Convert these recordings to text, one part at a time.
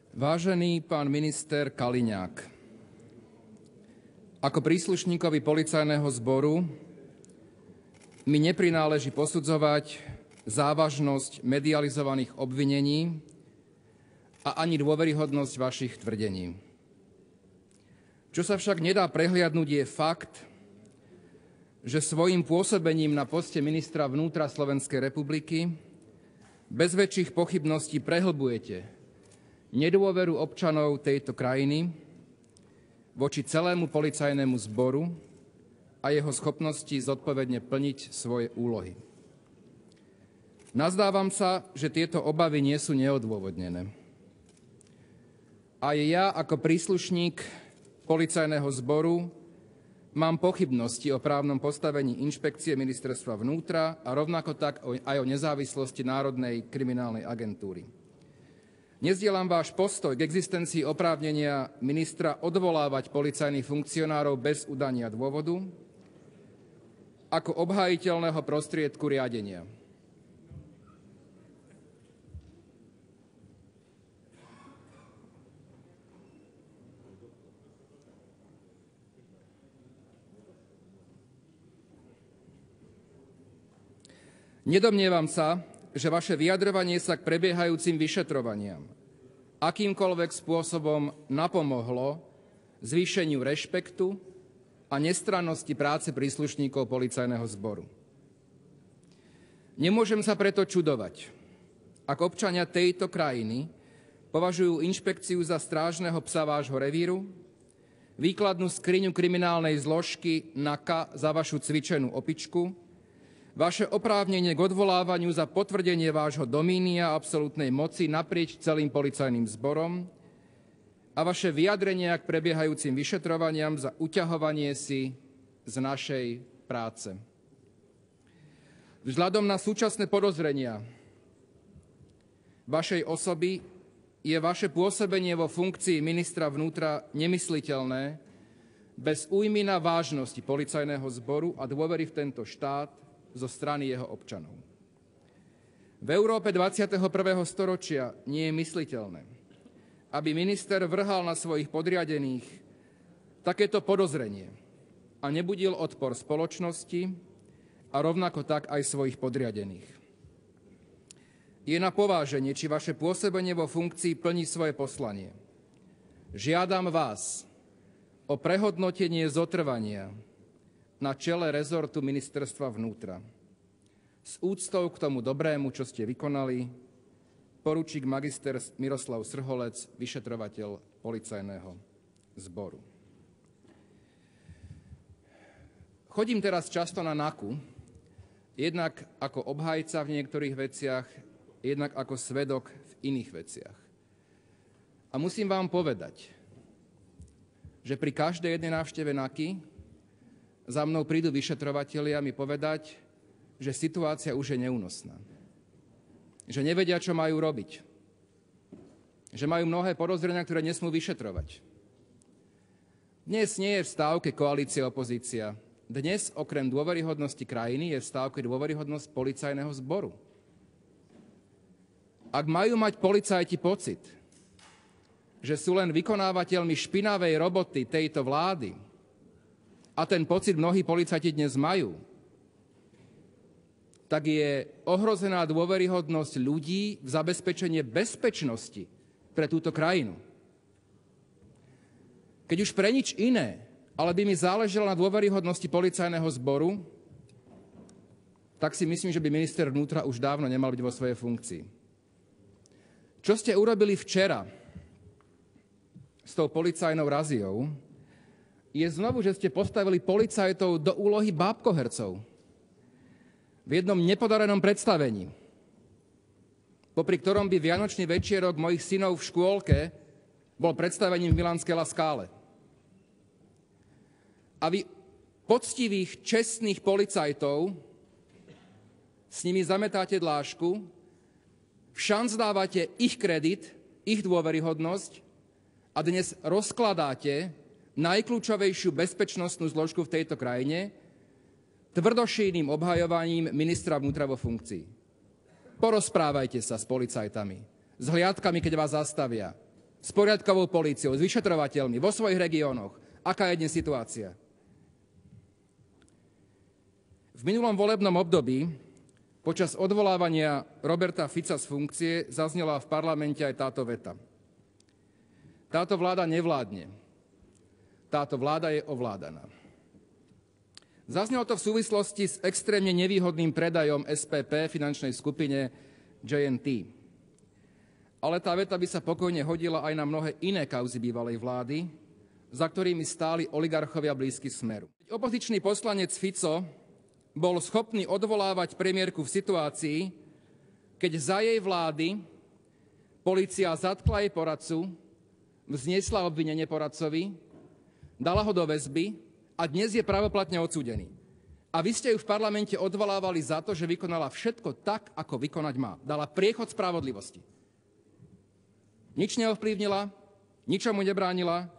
Vážený pán minister Kaliňák, ako príslušníkovi policajného zboru mi neprináleží posudzovať závažnosť medializovaných obvinení a ani dôveryhodnosť vašich tvrdení. Čo sa však nedá prehliadnuť, je fakt, že svojím pôsobením na poste ministra vnútra Slovenskej republiky bez väčších pochybností prehlbujete nedôveru občanov tejto krajiny voči celému policajnému zboru a jeho schopnosti zodpovedne plniť svoje úlohy. Nazdávam sa, že tieto obavy nie sú neodôvodnené. Aj ja ako príslušník policajného zboru mám pochybnosti o právnom postavení inšpekcie Ministerstva vnútra a rovnako tak aj o nezávislosti Národnej kriminálnej agentúry. Nezdielam váš postoj k existencii oprávnenia ministra odvolávať policajných funkcionárov bez udania dôvodu ako obhájiteľného prostriedku riadenia. Nedomnievam sa, že vaše vyjadrovanie sa k prebiehajúcim vyšetrovaniam akýmkoľvek spôsobom napomohlo zvýšeniu rešpektu a nestrannosti práce príslušníkov policajného zboru. Nemôžem sa preto čudovať, ak občania tejto krajiny považujú inšpekciu za strážneho psa vášho revíru, výkladnú skriňu kriminálnej zložky NAKA za vašu cvičenú opičku, vaše oprávnenie k odvolávaniu za potvrdenie vášho domínia a absolútnej moci naprieč celým policajným zborom a vaše vyjadrenia k prebiehajúcim vyšetrovaniam za uťahovanie si z našej práce. Vzhľadom na súčasné podozrenia vašej osoby je vaše pôsobenie vo funkcii ministra vnútra nemysliteľné bez újmy na vážnosti policajného zboru a dôvery v tento štát zo strany jeho občanov. V Európe 21. storočia nie je mysliteľné, aby minister vrhal na svojich podriadených takéto podozrenie a nebudil odpor spoločnosti a rovnako tak aj svojich podriadených. Je na pováženie, či vaše pôsobenie vo funkcii plní svoje poslanie. Žiadam vás o prehodnotenie zotrvania na čele rezortu Ministerstva vnútra. S úctou k tomu dobrému, čo ste vykonali, poručík magister Miroslav Srholec, vyšetrovateľ policajného zboru. Chodím teraz často na NAKU, jednak ako obhajca v niektorých veciach, jednak ako svedok v iných veciach. A musím vám povedať, že pri každej jednej návšteve NAKY za mnou prídu vyšetrovatelia mi povedať, že situácia už je neúnosná. Že nevedia, čo majú robiť. Že majú mnohé podozrenia, ktoré nesmú vyšetrovať. Dnes nie je v stávke koalícia opozícia. Dnes okrem dôveryhodnosti krajiny je v stávke dôveryhodnosť policajného zboru. Ak majú mať policajti pocit, že sú len vykonávateľmi špinavej roboty tejto vlády, a ten pocit mnohí policajti dnes majú, tak je ohrozená dôveryhodnosť ľudí v zabezpečenie bezpečnosti pre túto krajinu. Keď už pre nič iné, ale by mi záležalo na dôveryhodnosti policajného zboru, tak si myslím, že by minister vnútra už dávno nemal byť vo svojej funkcii. Čo ste urobili včera s tou policajnou raziou, je znovu, že ste postavili policajtov do úlohy bábkohercov v jednom nepodarenom predstavení, popri ktorom by vianočný večierok mojich synov v škôlke bol predstavením v milánskej La Scale. A vy poctivých, čestných policajtov s nimi zametáte dlášku, všancdávate ich kredit, ich dôveryhodnosť a dnes rozkladáte najkľúčovejšiu bezpečnostnú zložku v tejto krajine tvrdošínnym obhajovaním ministra vnútra vo funkcii. Porozprávajte sa s policajtami, s hliadkami, keď vás zastavia. s poriadkovou políciou, s vyšetrovateľmi vo svojich regiónoch. Aká je dnes situácia? V minulom volebnom období počas odvolávania Roberta Fica z funkcie zaznela v parlamente aj táto veta. Táto vláda nevládne. Táto vláda je ovládaná. Zaznelo to v súvislosti s extrémne nevýhodným predajom SPP finančnej skupine JNT. Ale tá veta by sa pokojne hodila aj na mnohé iné kauzy bývalej vlády, za ktorými stáli oligarchovia blízky Smeru. Opozičný poslanec Fico bol schopný odvolávať premiérku v situácii, keď za jej vlády polícia zatkla jej poradcu, vzniesla obvinenie poradcovi, dala ho do väzby a dnes je pravoplatne odsúdený. A vy ste ju v parlamente odvolávali za to, že vykonala všetko tak, ako vykonať má. Dala priechod spravodlivosti. Nič neovplyvnila, ničomu nebránila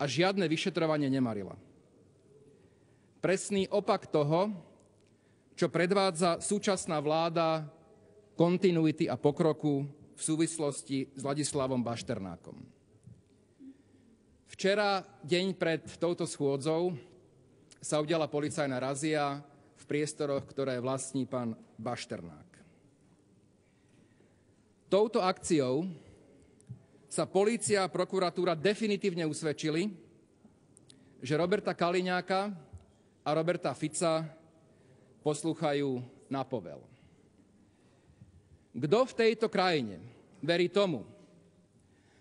a žiadne vyšetrovanie nemarila. Presný opak toho, čo predvádza súčasná vláda kontinuity a pokroku v súvislosti s Ladislavom Bašternákom. Včera, deň pred touto schôdzou, sa udiala policajná razia v priestoroch, ktoré vlastní pán Bašternák. Touto akciou sa polícia a prokuratúra definitívne usvedčili, že Roberta Kaliňáka a Roberta Fica poslúchajú na povel. Kto v tejto krajine verí tomu,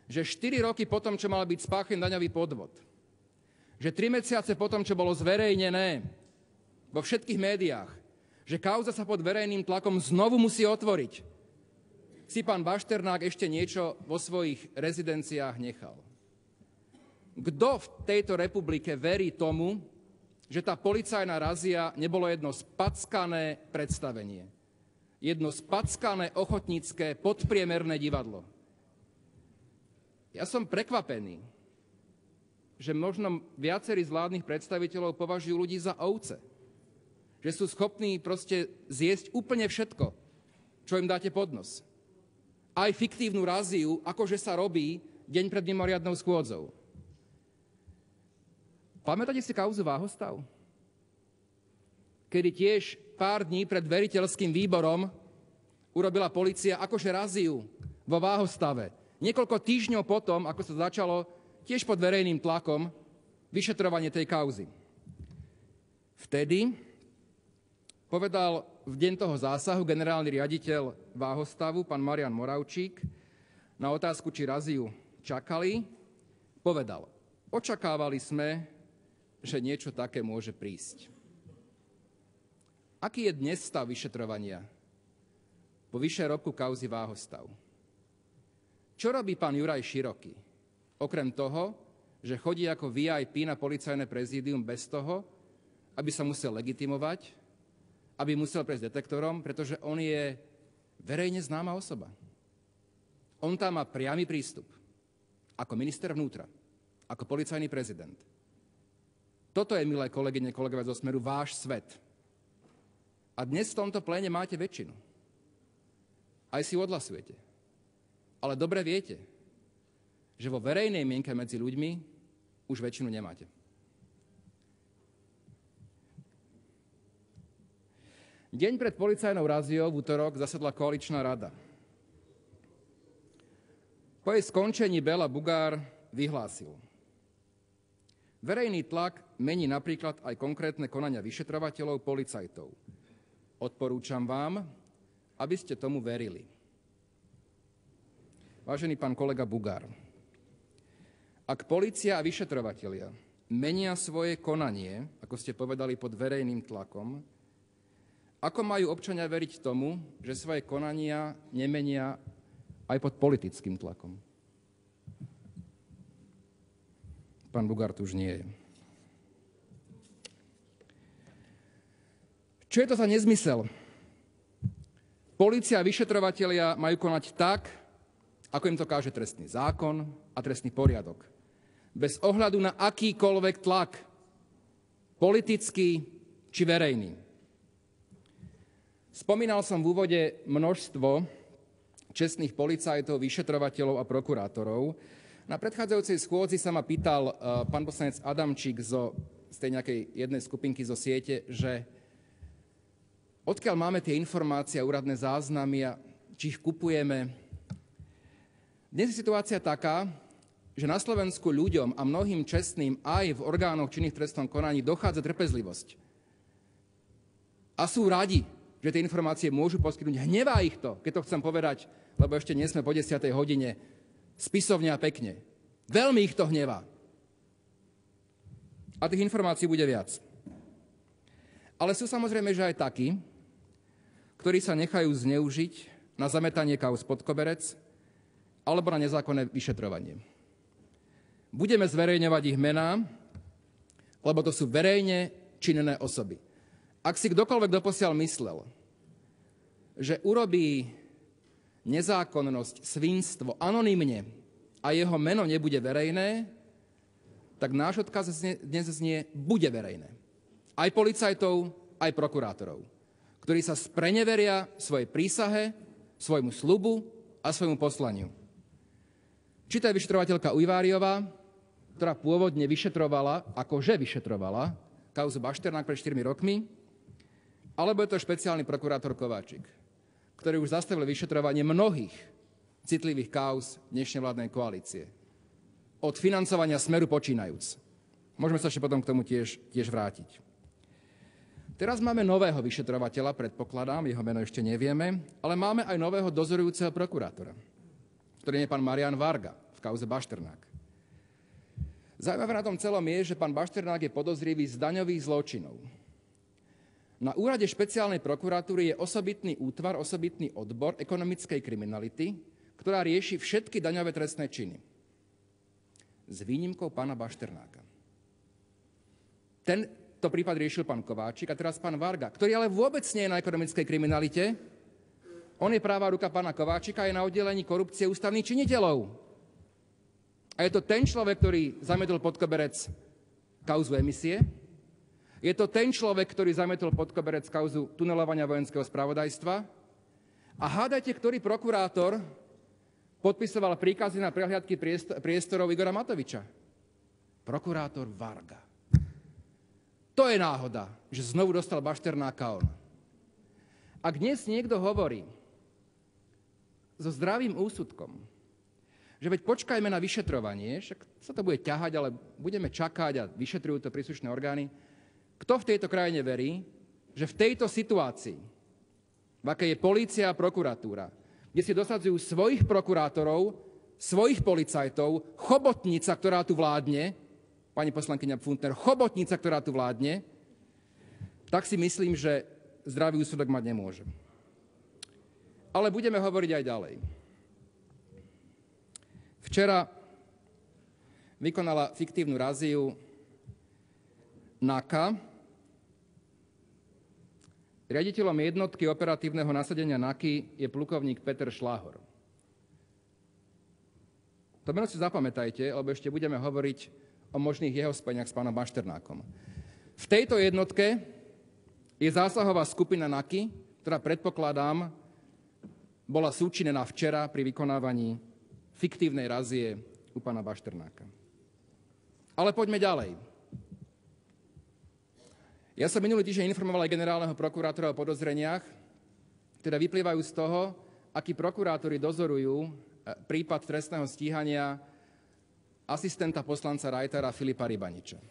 že 4 roky potom, čo mal byť spáchaný daňový podvod, že 3 mesiace potom, čo bolo zverejnené vo všetkých médiách, že kauza sa pod verejným tlakom znovu musí otvoriť, si pán Bašternák ešte niečo vo svojich rezidenciách nechal. Kto v tejto republike verí tomu, že tá policajná razia nebolo jedno spackané predstavenie, jedno spackané ochotnícke podpriemerné divadlo? Ja som prekvapený, že možno viacerí z vládnych predstaviteľov považujú ľudí za ovce. Že sú schopní proste zjesť úplne všetko, čo im dáte pod nos. Aj fiktívnu raziu, akože sa robí deň pred mimoriadnou schôdzou. Pamätáte si kauzu Váhostav? Kedy tiež pár dní pred veriteľským výborom urobila polícia akože raziu vo Váhostave. Niekoľko týždňov potom, ako sa začalo tiež pod verejným tlakom vyšetrovanie tej kauzy. Vtedy povedal v deň toho zásahu generálny riaditeľ Váhostavu, pán Marian Moravčík, na otázku, či raziu čakali, povedal: očakávali sme, že niečo také môže prísť. Aký je dnes stav vyšetrovania po vyše roku kauzy Váhostav? Čo robí pán Juraj Široký? Okrem toho, že chodí ako VIP na policajné prezídium bez toho, aby sa musel legitimovať, aby musel prejsť detektorom, pretože on je verejne známa osoba. On tam má priamy prístup. Ako minister vnútra. Ako policajný prezident. Toto je, milé kolegyne, kolegovia zo Smeru, váš svet. A dnes v tomto pléne máte väčšinu. Aj si ju odhlasujete. Ale dobre viete, že vo verejnej mienke medzi ľuďmi už väčšinu nemáte. Deň pred policajnou raziou v utorok zasadla koaličná rada. Po jej skončení Béla Bugár vyhlásil: verejný tlak mení napríklad aj konkrétne konania vyšetrovateľov, policajtov. Odporúčam vám, aby ste tomu verili. Vážený pán kolega Bugár, ak polícia a vyšetrovatelia menia svoje konanie, ako ste povedali, pod verejným tlakom, ako majú občania veriť tomu, že svoje konania nemenia aj pod politickým tlakom? Pán Bugár tu už nie je. Čo je to za nezmysel? Polícia a vyšetrovatelia majú konať tak, ako im to káže trestný zákon a trestný poriadok. Bez ohľadu na akýkoľvek tlak, politický či verejný. Spomínal som v úvode množstvo čestných policajtov, vyšetrovateľov a prokurátorov Na predchádzajúcej schôdzi sa ma pýtal pán poslanec Adamčík z tej nejakej jednej skupinky zo siete, že odkiaľ máme tie informácie a úradné záznamy a či ich kupujeme. Dnes je situácia taká, že na Slovensku ľuďom a mnohým čestným aj v orgánoch činných v trestnom konaní dochádza trpezlivosť. A sú radi, že tie informácie môžu poskytnúť. Hnevá ich to, keď to chcem povedať, lebo ešte nie sme po 10. hodine, spisovne a pekne. Veľmi ich to hnevá. A tých informácií bude viac. Ale sú samozrejme, že aj takí, ktorí sa nechajú zneužiť na zametanie kauz pod koberec alebo na nezákonné vyšetrovanie. Budeme zverejňovať ich mená, lebo to sú verejne činné osoby. Ak si kdokoľvek doposiaľ myslel, že urobí nezákonnosť, svinstvo anonymne a jeho meno nebude verejné, tak náš odkaz dnes znie, bude verejné. Aj policajtov, aj prokurátorov, ktorí sa spreneveria svojej prísahe, svojmu sľubu a svojmu poslaniu. Či to je vyšetrovateľka Ujváriová, ktorá pôvodne vyšetrovala kauzu Bašternák pred 4 rokmi, alebo je to špeciálny prokurátor Kováčik, ktorý už zastavil vyšetrovanie mnohých citlivých kauz dnešnej vládnej koalície. Od financovania Smeru počínajúc. Môžeme sa ešte potom k tomu tiež vrátiť. Teraz máme nového vyšetrovateľa, predpokladám, jeho meno ešte nevieme, ale máme aj nového dozorujúceho prokurátora, ktorý je pán Marián Varga v kauze Bašternák. Zaujímavé na tom celom je, že pán Bašternák je podozrivý z daňových zločinov. Na úrade špeciálnej prokuratúry je osobitný útvar, osobitný odbor ekonomickej kriminality, ktorá rieši všetky daňové trestné činy. S výnimkou pána Bašternáka. Tento prípad riešil pán Kováčik a teraz pán Varga, ktorý ale vôbec nie je na ekonomickej kriminalite. On je práva ruka pána Kováčika, je na oddelení korupcie ústavných činiteľov. A je to ten človek, ktorý zametol pod koberec kauzu emisie. Je to ten človek, ktorý zametol pod koberec kauzu tunelovania vojenského spravodajstva. A hádajte, ktorý prokurátor podpisoval príkazy na prehliadky priestorov Igora Matoviča. Prokurátor Varga. To je náhoda, že znovu dostal Bašternáka on. Ak dnes niekto hovorí so zdravým úsudkom, že veď počkajme na vyšetrovanie, však sa to bude ťahať, ale budeme čakať a vyšetrujú to príslušné orgány, kto v tejto krajine verí, že v tejto situácii, v akej je polícia a prokuratúra, kde si dosadzujú svojich prokurátorov, svojich policajtov, chobotnica, ktorá tu vládne, pani poslankyňa Pfundner, chobotnica, ktorá tu vládne, tak si myslím, že zdravý úsudok mať nemôže. Ale budeme hovoriť aj ďalej. Včera vykonala fiktívnu raziu NAKA. Riaditeľom jednotky operatívneho nasadenia NAKY je plukovník Peter Šláhor. To meno si zapamätajte, lebo ešte budeme hovoriť o možných jeho spojeniach s pánom Bašternákom. V tejto jednotke je zásahová skupina NAKY, ktorá, predpokladám, bola súčinnená včera pri vykonávaní fiktívnej razie u pána Bašternáka. Ale poďme ďalej. Ja som minulý týždeň informoval aj generálneho prokurátora o podozreniach, ktoré vyplývajú z toho, akí prokurátori dozorujú prípad trestného stíhania asistenta poslanca Rajtara Filipa Rybaniča.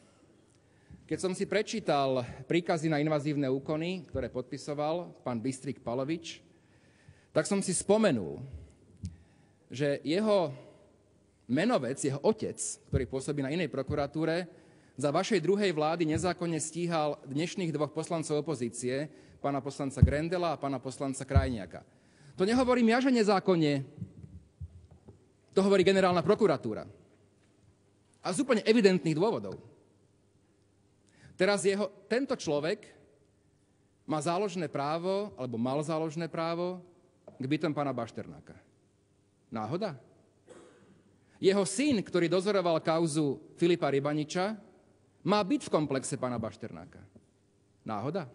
Keď som si prečítal príkazy na invazívne úkony, ktoré podpisoval pán Bystrik Palovič, tak som si spomenul, že jeho menovec, jeho otec, ktorý pôsobí na inej prokuratúre, za vašej druhej vlády nezákonne stíhal dnešných dvoch poslancov opozície, pána poslanca Grendela a pána poslanca Krajniaka. To nehovorím ja, že nezákonne. To hovorí generálna prokuratúra. A z úplne evidentných dôvodov. Teraz tento človek má záložné právo, alebo mal záložné právo k bytom pána Bašternáka. Náhoda? Jeho syn, ktorý dozoroval kauzu Filipa Rybaniča, má byť v komplexe pána Bašternáka. Náhoda?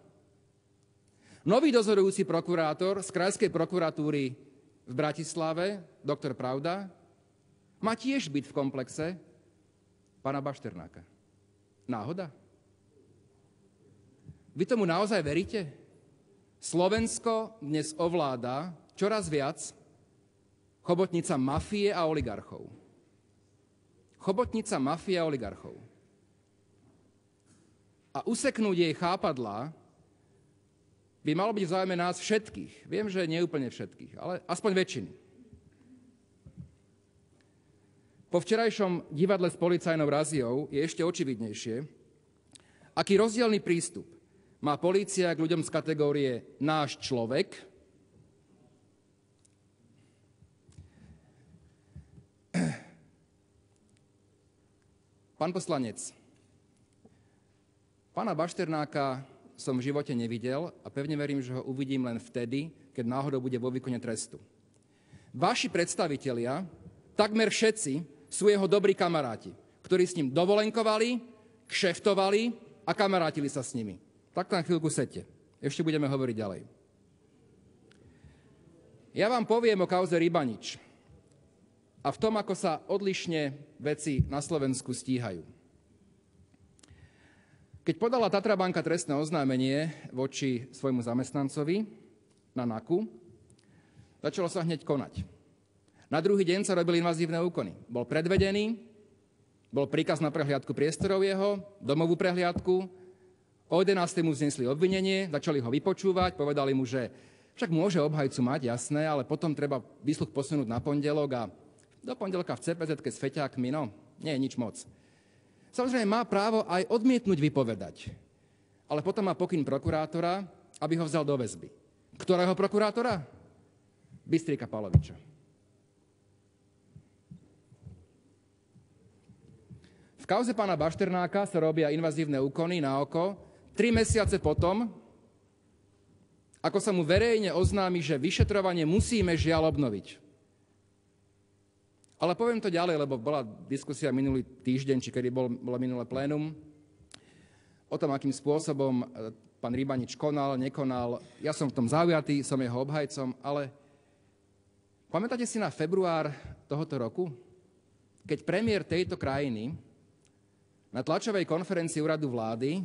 Nový dozorujúci prokurátor z Krajskej prokuratúry v Bratislave, doktor Pravda, má tiež byť v komplexe pána Bašternáka. Náhoda? Vy tomu naozaj veríte? Slovensko dnes ovláda čoraz viac chobotnica mafie a oligarchov. Chobotnica mafie a oligarchov. A useknúť jej chápadlá by malo byť v záujme nás všetkých. Viem, že nie úplne všetkých, ale aspoň väčšiny. Po včerajšom divadle s policajnou raziou je ešte očividnejšie, aký rozdielny prístup má polícia k ľuďom z kategórie náš človek Pán poslanec, pána Bašternáka som v živote nevidel a pevne verím, že ho uvidím len vtedy, keď náhodou bude vo výkone trestu. Vaši predstavitelia, takmer všetci, sú jeho dobrí kamaráti, ktorí s ním dovolenkovali, kšeftovali a kamarátili sa s nimi. Tak na chvíľku sedte. Ešte budeme hovoriť ďalej. Ja vám poviem o kauze Rybanič a v tom, ako sa odlišne veci na Slovensku stíhajú. Keď podala Tatra banka trestné oznámenie voči svojmu zamestnancovi na NAKU, začalo sa hneď konať. Na druhý deň sa robili invazívne úkony. Bol predvedený, bol príkaz na prehliadku priestorov jeho, domovú prehliadku, o 11. mu znesli obvinenie, začali ho vypočúvať, povedali mu, že však môže obhajcu mať, jasné, ale potom treba výsluch posunúť na pondelok a do pondelka v CPZ-ke s feťákmi, no, nie je nič moc. Samozrejme má právo aj odmietnúť vypovedať, ale potom má pokyn prokurátora, aby ho vzal do väzby. Ktorého prokurátora? Bystrika Paloviča. V kauze pána Bašternáka sa robia invazívne úkony na oko 3 mesiace potom, ako sa mu verejne oznámi, že vyšetrovanie musíme žiaľ obnoviť. Ale poviem to ďalej, lebo bola diskusia minulý týždeň, či kedy bolo minulé plénum, o tom, akým spôsobom pán Rybanič konal, nekonal. Ja som v tom zaujatý, som jeho obhajcom, ale pamätáte si na február tohoto roku, keď premiér tejto krajiny na tlačovej konferencii úradu vlády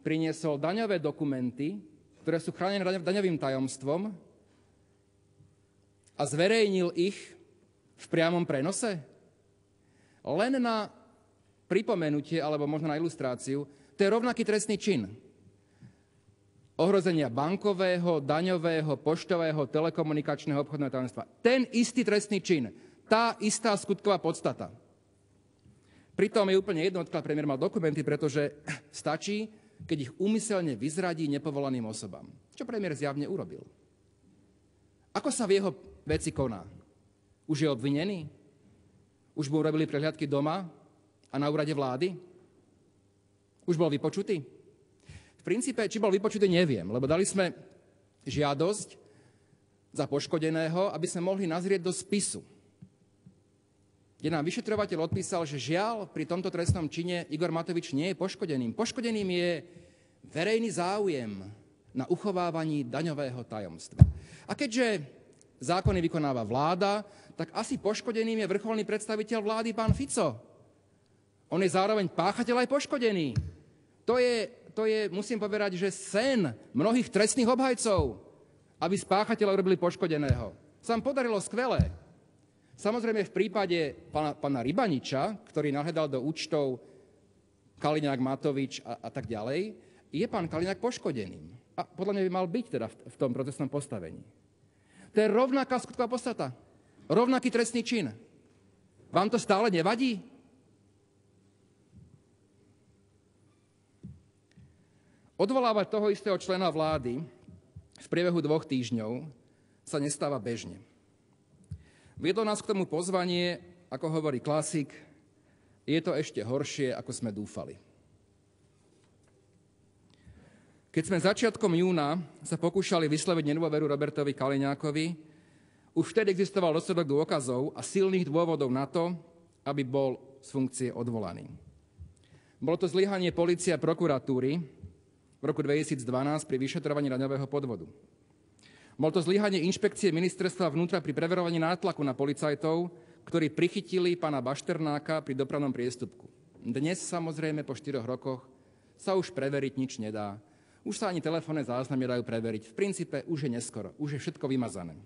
priniesol daňové dokumenty, ktoré sú chránené daňovým tajomstvom a zverejnil ich v priamom prenose? Len na pripomenutie, alebo možno na ilustráciu, to je rovnaký trestný čin. Ohrozenia bankového, daňového, poštového, telekomunikačného, obchodného tajomstva. Ten istý trestný čin, tá istá skutková podstata. Pritom je úplne jedno, odkiaľ premiér mal dokumenty, pretože stačí, keď ich úmyselne vyzradí nepovolaným osobám. Čo premiér zjavne urobil. Ako sa v jeho veci koná? Už je obvinený? Už mu urobili prehliadky doma a na úrade vlády? Už bol vypočutý? V princípe, či bol vypočutý, neviem, lebo dali sme žiadosť za poškodeného, aby sme mohli nazrieť do spisu, kde nám vyšetrovateľ odpísal, že žiaľ, pri tomto trestnom čine Igor Matovič nie je poškodeným. Poškodeným je verejný záujem na uchovávaní daňového tajomstva. A keďže zákony vykonáva vláda, tak asi poškodeným je vrcholný predstaviteľ vlády pán Fico. On je zároveň páchateľ aj poškodený. To je, musím povedať, že sen mnohých trestných obhajcov, aby z páchateľa urobili poškodeného. Sa vám podarilo skvelé. Samozrejme v prípade pána Rybaniča, ktorý nahľadal do účtov Kaliňák, Matovič a tak ďalej, je pán Kaliňák poškodeným. A podľa mňa by mal byť teda v tom procesnom postavení. To je rovnaká skutková podstata. Rovnaký trestný čin. Vám to stále nevadí? Odvolávať toho istého člena vlády v priebehu 2 týždňov sa nestáva bežne. Viedlo nás k tomu pozvanie, ako hovorí klasik, je to ešte horšie, ako sme dúfali. Keď sme začiatkom júna sa pokúšali vysloviť nedôveru Robertovi Kaliňákovi, už vtedy existoval dostatok dôkazov a silných dôvodov na to, aby bol z funkcie odvolaný. Bolo to zlyhanie polície a prokuratúry v roku 2012 pri vyšetrovaní daňového podvodu. Bolo to zlyhanie inšpekcie ministerstva vnútra pri preverovaní nátlaku na policajtov, ktorí prichytili pána Bašternáka pri dopravnom priestupku. Dnes, samozrejme, po 4 rokoch sa už preveriť nič nedá. Už sa ani telefónne záznamy dajú preveriť. V princípe už je neskoro, už je všetko vymazané.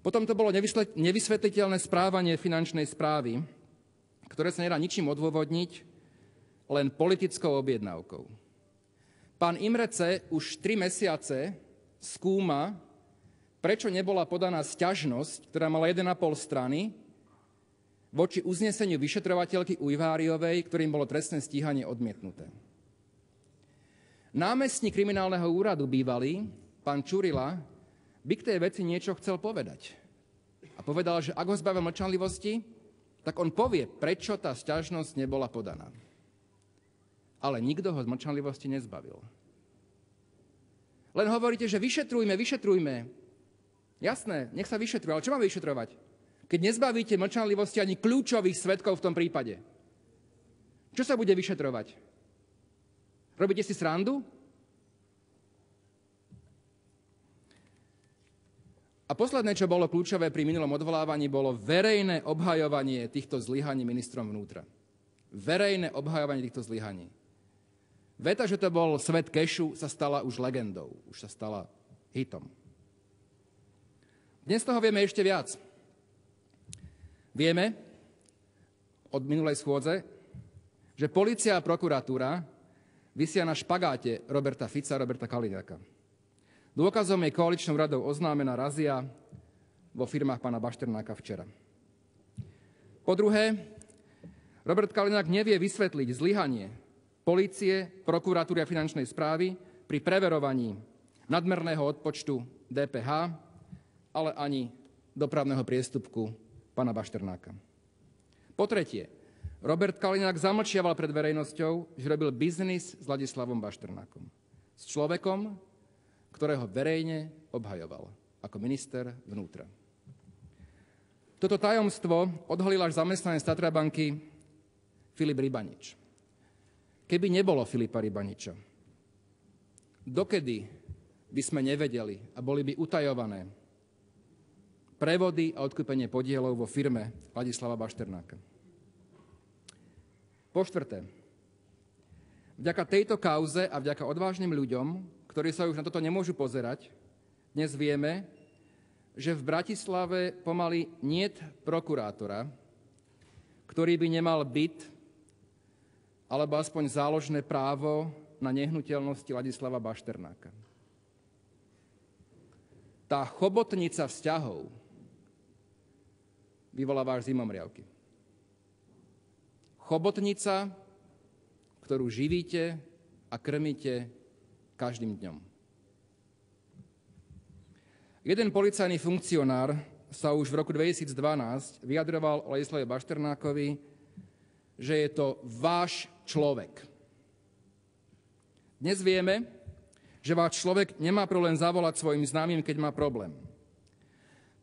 Potom to bolo nevysvetliteľné správanie finančnej správy, ktoré sa nedá ničím odôvodniť, len politickou objednávkou. Pán Imrece už 3 mesiace skúma, prečo nebola podaná sťažnosť, ktorá mala 1,5 strany, voči uzneseniu vyšetrovateľky Ujváriovej, ktorým bolo trestné stíhanie odmietnuté. Námestník kriminálneho úradu bývalý, pán Čurila, by k tej veci niečo chcel povedať. A povedal, že ak ho zbavia mlčanlivosti, tak on povie, prečo tá sťažnosť nebola podaná. Ale nikto ho z mlčanlivosti nezbavil. Len hovoríte, že vyšetrujme. Jasné, nech sa vyšetruje, ale čo máme vyšetrovať? Keď nezbavíte mlčanlivosti ani kľúčových svedkov v tom prípade. Čo sa bude vyšetrovať? Robíte si srandu? A posledné, čo bolo kľúčové pri minulom odvolávaní, bolo verejné obhajovanie týchto zlyhaní ministrom vnútra. Verejné obhajovanie týchto zlyhaní. Veta, že to bol svet kešu, sa stala už legendou, už sa stala hitom. Dnes toho vieme ešte viac. Vieme od minulej schôdze, že polícia a prokuratúra visia na špagáte Roberta Fica a Roberta Kaliňáka. Dôkazom je koaličnou radou oznámená razia vo firmách pána Bašternáka včera. Po druhé, Robert Kaliňák nevie vysvetliť zlyhanie polície, prokuratúry a finančnej správy pri preverovaní nadmerného odpočtu DPH, ale ani dopravného priestupku pána Bašternáka. Po tretie, Robert Kaliňák zamlčiaval pred verejnosťou, že robil biznis s Ladislavom Bašternákom. S človekom, ktorého verejne obhajoval ako minister vnútra. Toto tajomstvo odhalil až zamestnanec Tatrabanky Filip Rybanič. Keby nebolo Filipa Rybaniča, dokedy by sme nevedeli a boli by utajované prevody a odkúpenie podielov vo firme Ladislava Bašternáka. Po štvrté, vďaka tejto kauze a vďaka odvážnym ľuďom, ktorí sa už na toto nemôžu pozerať, dnes vieme, že v Bratislave pomaly niet prokurátora, ktorý by nemal byt alebo aspoň záložné právo na nehnuteľnosti Ladislava Bašternáka. Tá chobotnica vzťahov vyvoláva až zimomriavky. Chobotnica, ktorú živíte a krmíte každým dňom. Jeden policajný funkcionár sa už v roku 2012 vyjadroval o Ladislave Bašternákovi, že je to váš človek. Dnes vieme, že váš človek nemá problém zavolať svojim známym, keď má problém.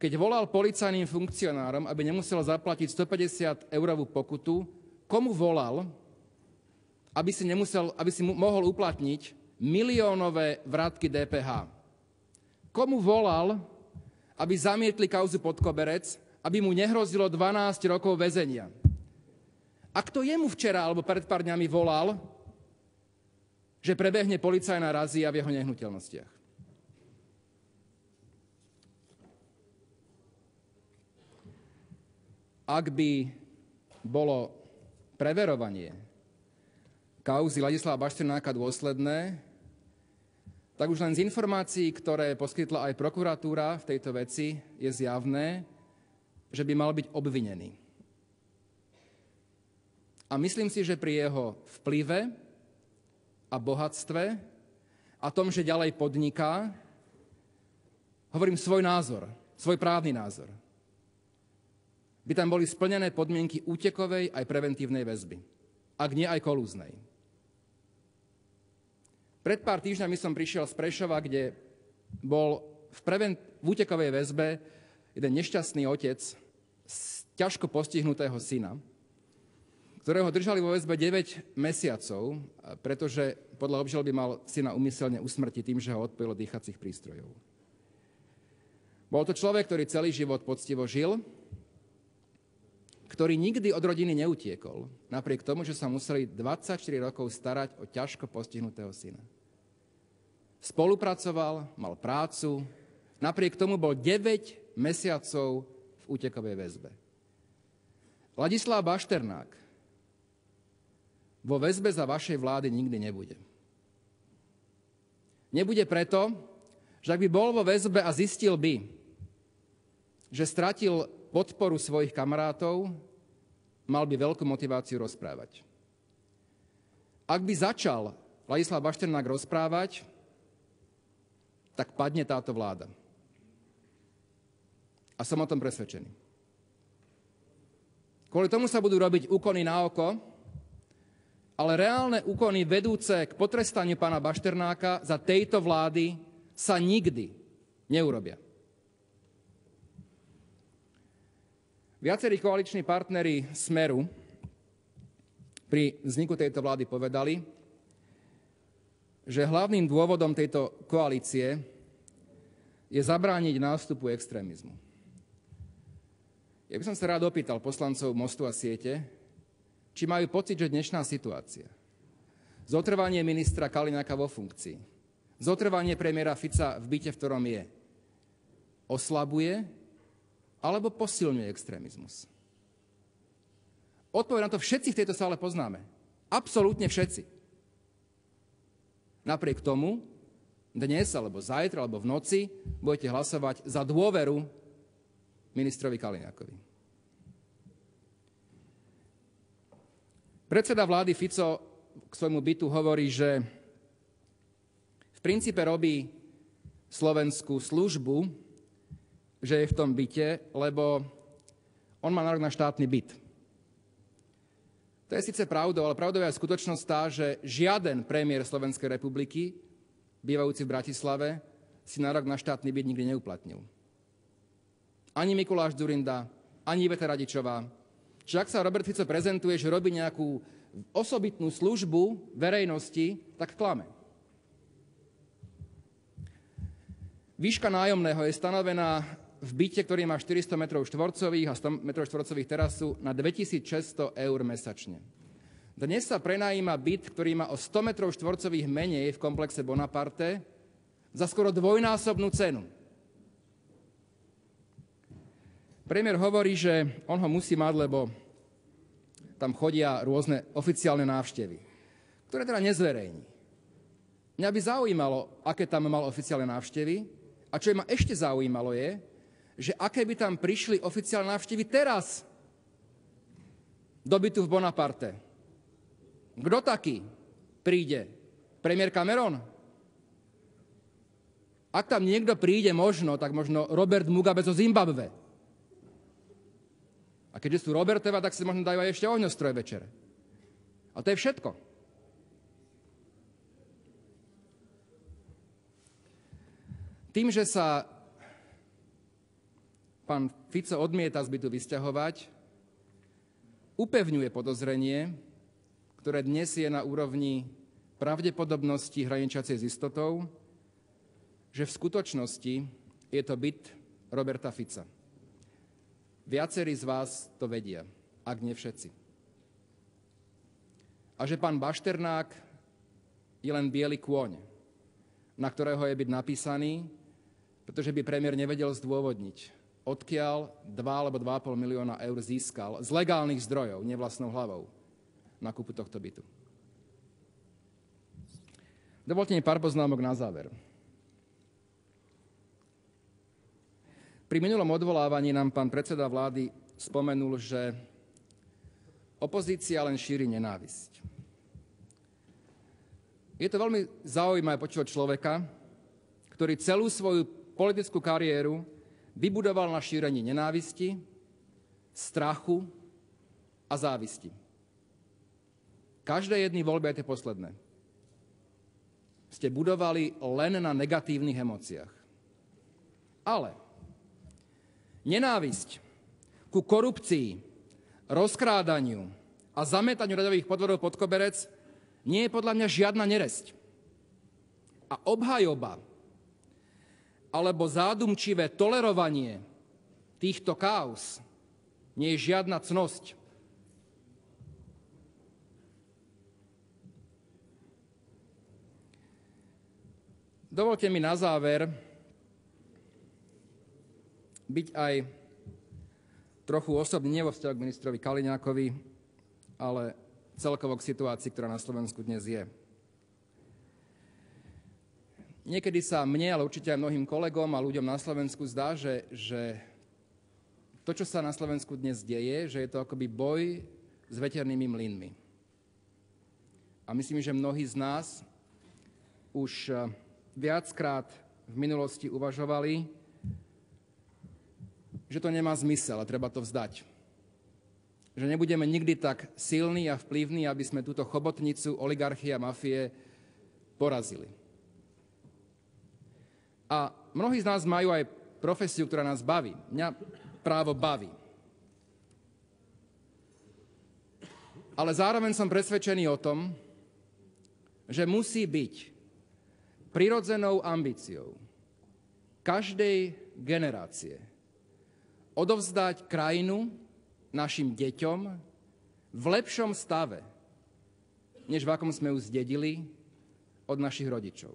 Keď volal policajným funkcionárom, aby nemusel zaplatiť 150 eurovú pokutu, komu volal, aby si mohol uplatniť miliónové vrátky DPH? Komu volal, aby zamietli kauzu pod koberec, aby mu nehrozilo 12 rokov väzenia? A kto jemu včera alebo pred pár dňami volal, že prebehne policajná razia v jeho nehnuteľnostiach? Ak by bolo preverovanie kauzy Ladislava Bašternáka dôsledné, tak už len z informácií, ktoré poskytla aj prokuratúra v tejto veci, je zjavné, že by mal byť obvinený. A myslím si, že pri jeho vplyve a bohatstve a tom, že ďalej podniká, hovorím svoj názor, svoj právny názor, by tam boli splnené podmienky útekovej aj preventívnej väzby, ak nie aj kolúznej. Pred pár týždňami som prišiel z Prešova, kde bol v útekovej väzbe jeden nešťastný otec z ťažko postihnutého syna, ktorého držali vo väzbe 9 mesiacov, pretože podľa obžaloby mal syna úmyselne usmrtiť tým, že ho odpojil od dýchacích prístrojov. Bol to človek, ktorý celý život poctivo žil, ktorý nikdy od rodiny neutiekol, napriek tomu, že sa museli 24 rokov starať o ťažko postihnutého syna. Spolupracoval, mal prácu, napriek tomu bol 9 mesiacov v útekovej väzbe. Ladislav Bašternák vo väzbe za vašej vlády nikdy nebude. Nebude preto, že ak by bol vo väzbe a zistil by, že stratil podporu svojich kamarátov, mal by veľkú motiváciu rozprávať. Ak by začal Ladislav Bašternák rozprávať, tak padne táto vláda. A som o tom presvedčený. Kvôli tomu sa budú robiť úkony na oko, ale reálne úkony vedúce k potrestaniu pána Bašternáka za tejto vlády sa nikdy neurobia. Viacerí koaliční partneri Smeru pri vzniku tejto vlády povedali, že hlavným dôvodom tejto koalície je zabrániť nástupu extrémizmu. Ja by som sa rád opýtal poslancov Mostu a Siete, či majú pocit, že dnešná situácia, zotrvanie ministra Kaliňáka vo funkcii, zotrvanie premiéra Fica v byte, v ktorom je, oslabuje alebo posilňuje extrémizmus. Odpoveď na to všetci v tejto sále poznáme. Absolútne všetci. Napriek tomu dnes, alebo zajtra, alebo v noci budete hlasovať za dôveru ministrovi Kaliňákovi. Predseda vlády Fico k svojmu bytu hovorí, že v princípe robí Slovensku službu, že je v tom byte, lebo on má nárok na štátny byt. To je síce pravdou, ale pravdou je aj skutočnosť tá, že žiaden premiér Slovenskej republiky, bývajúci v Bratislave, si nárok na štátny byt nikdy neuplatnil. Ani Mikuláš Dzurinda, ani Iveta Radičová. Čiže ak sa Robert Fico prezentuje, že robí nejakú osobitnú službu verejnosti, tak klame. Výška nájomného je stanovená v byte, ktorý má 400 m2 a 100 m2 terasu, na 2600 eur mesačne. Dnes sa prenajíma byt, ktorý má o 100 m2 menej v komplexe Bonaparte, za skoro dvojnásobnú cenu. Premiér hovorí, že on ho musí mať, lebo tam chodia rôzne oficiálne návštevy, ktoré teda nezverejní. Mňa by zaujímalo, aké tam mal oficiálne návštevy, a čo ma ešte zaujímalo je, že aké by tam prišli oficiálne návštevy teraz do bytu v Bonaparte. Kto taký príde? Premiér Cameron? Ak tam niekto príde možno, tak možno Robert Mugabe zo Zimbabwe. A keďže sú Robertova, tak si možno dajú aj ešte ohňostroj večere. A to je všetko. Tým, že sa pán Fico odmieta z bytu vysťahovať, upevňuje podozrenie, ktoré dnes je na úrovni pravdepodobnosti hraničiacej s istotou, že v skutočnosti je to byt Roberta Fica. Viacerí z vás to vedia, ak nie všetci. A že pán Bašternák je len biely kôň, na ktorého je byt napísaný, pretože by premiér nevedel zdôvodniť, odkiaľ 2 alebo 2,5 milióna eur získal z legálnych zdrojov, nie vlastnou hlavou, na kúpu tohto bytu. Dovolte mi pár poznámok na záver. Pri minulom odvolávaní nám pán predseda vlády spomenul, že opozícia len šíri nenávisť. Je to veľmi zaujímavé počuť človeka, ktorý celú svoju politickú kariéru vybudoval na šírení nenávisti, strachu a závisti. Každé jedny voľby, aj tie posledné, ste budovali len na negatívnych emóciách. Ale nenávisť ku korupcii, rozkrádaniu a zametaniu daňových podvodov pod koberec nie je podľa mňa žiadna neresť. A obhajoba alebo zádumčivé tolerovanie týchto káuz nie je žiadna cnosť. Dovolte mi na záver byť aj trochu osobný, nie vo vzťahu k ministrovi Kaliňákovi, ale celkovo k situácii, ktorá na Slovensku dnes je. Niekedy sa mne, ale určite aj mnohým kolegom a ľuďom na Slovensku zdá, že to, čo sa na Slovensku dnes deje, že je to akoby boj s veternými mlynmi. A myslím, že mnohí z nás už viackrát v minulosti uvažovali, že to nemá zmysel a treba to vzdať. Že nebudeme nikdy tak silní a vplyvní, aby sme túto chobotnicu oligarchie a mafie porazili. A mnohí z nás majú aj profesiu, ktorá nás baví. Mňa právo baví. Ale zároveň som presvedčený o tom, že musí byť prirodzenou ambíciou každej generácie odovzdať krajinu našim deťom v lepšom stave, než v akom sme ju zdedili od našich rodičov.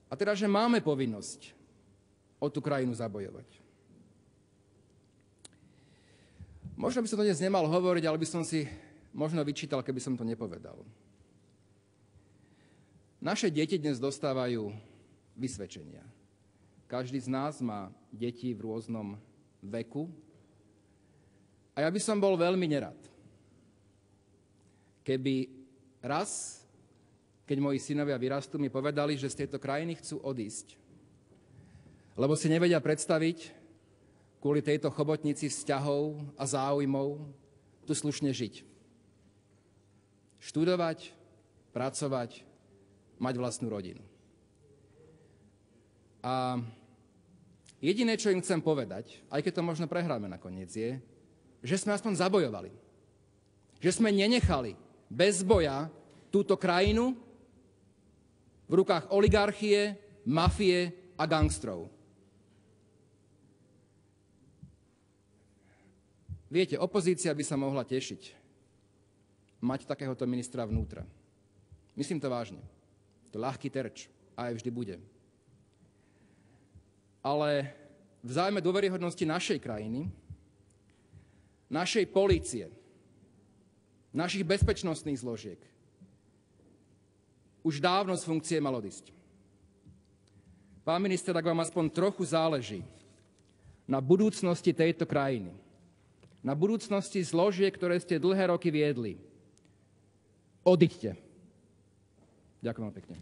A teda, že máme povinnosť o tú krajinu zabojovať. Možno by som to dnes nemal hovoriť, ale by som si možno vyčítal, keby som to nepovedal. Naše deti dnes dostávajú vysvedčenia. Každý z nás má deti v rôznom veku. A ja by som bol veľmi nerad, keby raz, keď moji synovia vyrastú, mi povedali, že z tejto krajiny chcú odísť. Lebo si nevedia predstaviť kvôli tejto chobotnici vzťahov a záujmov tu slušne žiť. Študovať, pracovať, mať vlastnú rodinu. A jediné, čo im chcem povedať, aj keď to možno prehráme nakoniec, je, že sme aspoň zabojovali. Že sme nenechali bez boja túto krajinu v rukách oligarchie, mafie a gangstrov. Viete, opozícia by sa mohla tešiť mať takéhoto ministra vnútra. Myslím to vážne. To je ľahký terč a aj vždy bude. Ale v záujme dôveryhodnosti našej krajiny, našej polície, našich bezpečnostných zložiek už dávno z funkcie mal odísť. Pán minister, ak vám aspoň trochu záleží na budúcnosti tejto krajiny, na budúcnosti zložiek, ktoré ste dlhé roky viedli, odiďte. Ďakujem vám pekne.